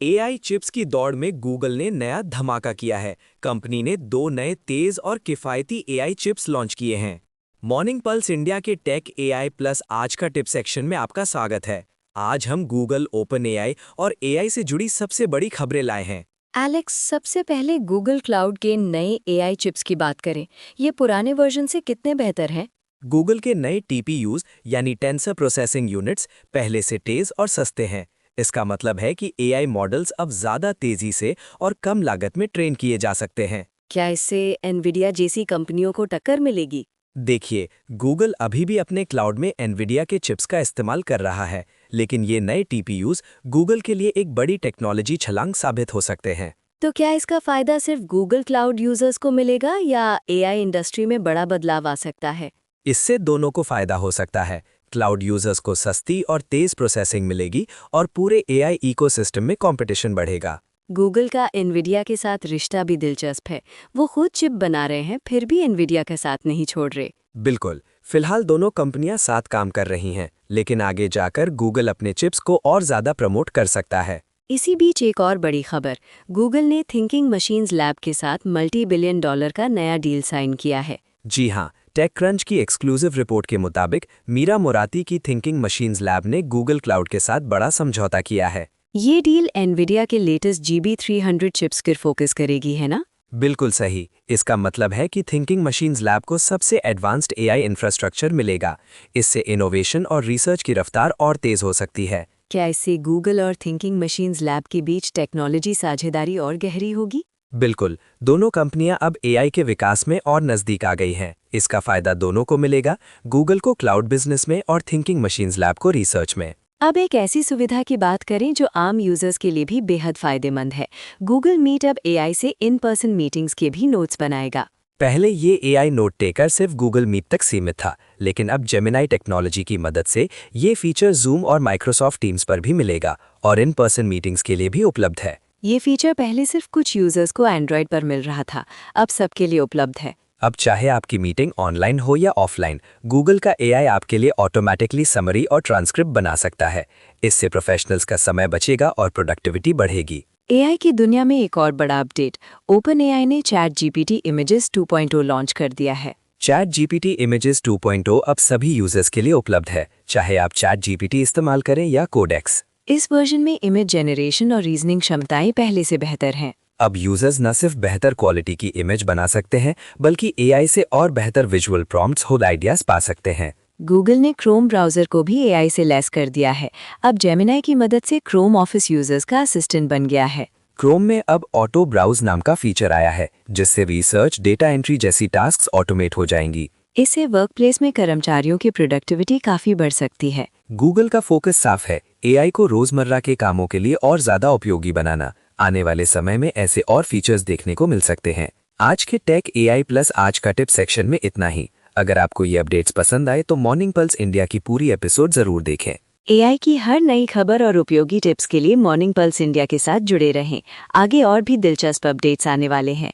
AI chips की दौड़ में गूगल ने नया धमाका किया है। कंपनी ने 2 नए तेज और किफ़ायती एआई चिप्स लॉन्च किए हैं। मॉर्निंग पल्स इंडिया के टेक एआई प्लस आज का टिप सेक्शन में आपका स्वागत है। आज हम गूगल, ओपन एआई और एआई से जुड़ी सबसे बड़ी खबरें लाए हैं। एलेक्स, सबसे पहले गूगल क्लाउड के नए एआई चिप्स की बात करें। ये पुराने वर्जन से कितने बेहतर हैं? गूगल के नए टीपीयूज यानी टेंसर प्रोसेसिंग यूनिट्स पहले से तेज और सस्ते हैं। इसका मतलब है कि एआई मॉडल्स अब ज़्यादा तेज़ी से और कम लागत में ट्रेन किए जा सकते हैं। क्या इससे एनवीडिया जैसी कंपनियों को टक्कर मिलेगी? देखिए, गूगल अभी भी अपने क्लाउड में एनवीडिया के चिप्स का इस्तेमाल कर रहा है, लेकिन ये नए टीपीयूज गूगल के लिए एक बड़ी टेक्नोलॉजी छलांग साबित हो सकते हैं। तो क्या इसका फायदा सिर्फ गूगल क्लाउड यूजर्स को मिलेगा या एआई इंडस्ट्री में बड़ा बदलाव आ सकता है? इससे दोनों को फायदा हो सकता है। क्लाउड यूजर्स को सस्ती और तेज प्रोसेसिंग मिलेगी और पूरे एआई इकोसिस्टम में कंपटीशन बढ़ेगा। गूगल का एनवीडिया के साथ रिश्ता भी दिलचस्प है। वो खुद चिप बना रहे हैं, फिर भी एनवीडिया के साथ नहीं छोड़ रहे। बिल्कुल, फिलहाल दोनों कंपनियां साथ काम कर रही हैं, लेकिन आगे जाकर गूगल अपने चिप्स को और ज़्यादा प्रमोट कर सकता है। इसी बीच एक और बड़ी खबर, गूगल ने थिंकिंग मशीन्स लैब के साथ मल्टी-बिलियन डॉलर का नया डील साइन किया है। जी हाँ, टेक क्रंच की एक्सक्लूसिव रिपोर्ट के मुताबिक मीरा मोराती की थिंकिंग मशीन्स लैब ने गूगल क्लाउड के साथ बड़ा समझौता किया है। ये डील एनवीडिया के लेटेस्ट GB300 चिप्स पर फोकस करेगी, है ना? बिल्कुल सही। इसका मतलब है कि थिंकिंग मशीन्स लैब को सबसे एडवांस्ड एआई इंफ्रास्ट्रक्चर मिलेगा। इससे इनोवेशन और रिसर्च की रफ्तार और तेज हो सकती है। क्या इससे गूगल और थिंकिंग मशीन्स लैब के बीच टेक्नोलॉजी साझेदारी और गहरी होगी? बिल्कुल, दोनों कंपनियां अब एआई के विकास में और नज़दीक आ गई हैं। इसका फायदा दोनों को मिलेगा, गूगल को क्लाउड बिजनेस में और थिंकिंग मशीन्स लैब को रिसर्च में। अब एक ऐसी सुविधा की बात करें जो आम यूजर्स के लिए भी बेहद फायदेमंद है। गूगल मीट अब एआई से इन पर्सन मीटिंग्स के भी नोट्स बनाएगा। पहले ये एआई नोट टेकर सिर्फ गूगल मीट तक सीमित था, लेकिन अब जेमिनाई टेक्नोलॉजी की मदद से ये फीचर जूम और माइक्रोसॉफ्ट टीम्स पर भी मिलेगा और इन पर्सन मीटिंग्स के लिए भी उपलब्ध है। ये फीचर पहले सिर्फ कुछ यूजर्स को एंड्रॉयड पर मिल रहा था, अब सबके लिए उपलब्ध है। अब चाहे आपकी मीटिंग ऑनलाइन हो या ऑफलाइन, गूगल का एआई आपके लिए ऑटोमेटिकली समरी और ट्रांसक्रिप्ट बना सकता है। इससे प्रोफेशनल्स का समय बचेगा और प्रोडक्टिविटी बढ़ेगी। एआई की दुनिया में एक और बड़ा अपडेट, ओपन एआई ने चैट जीपीटी इमेजेस 2.0 लॉन्च कर दिया है। चैट जीपीटी इमेजेस 2.0 अब सभी यूजर्स के लिए उपलब्ध है, चाहे आप चैट जीपीटी इस्तेमाल करें या कोडेक्स। इस वर्जन में इमेज जनरेशन और रीजनिंग क्षमताएं पहले से बेहतर हैं। अब यूजर्स न सिर्फ बेहतर क्वालिटी की इमेज बना सकते हैं, बल्कि एआई से और बेहतर विजुअल प्रॉम्प्ट्स और आइडियाज पा सकते हैं। गूगल ने क्रोम ब्राउजर को भी एआई से लैस कर दिया है। अब जेमिनाई की मदद से क्रोम ऑफिस यूजर्स का असिस्टेंट बन गया है। क्रोम में अब ऑटो ब्राउज नाम का फीचर आया है, जिससे रिसर्च, डेटा एंट्री जैसी टास्क्स ऑटोमेट हो जाएंगी। इससे वर्कप्लेस में कर्मचारियों की प्रोडक्टिविटी काफी बढ़ सकती है। गूगल का फोकस साफ है, एआई को रोजमर्रा के कामों के लिए और ज्यादा उपयोगी बनाना। आने वाले समय में ऐसे और फीचर्स देखने को मिल सकते हैं। आज के टेक एआई प्लस आज का टिप सेक्शन में इतना ही। अगर आपको ये अपडेट्स पसंद आए तो मॉर्निंग पल्स इंडिया की पूरी एपिसोड जरूर देखें। एआई की हर नई खबर और उपयोगी टिप्स के लिए मॉर्निंग पल्स इंडिया के साथ जुड़े रहें। आगे और भी दिलचस्प अपडेट्स आने वाले हैं।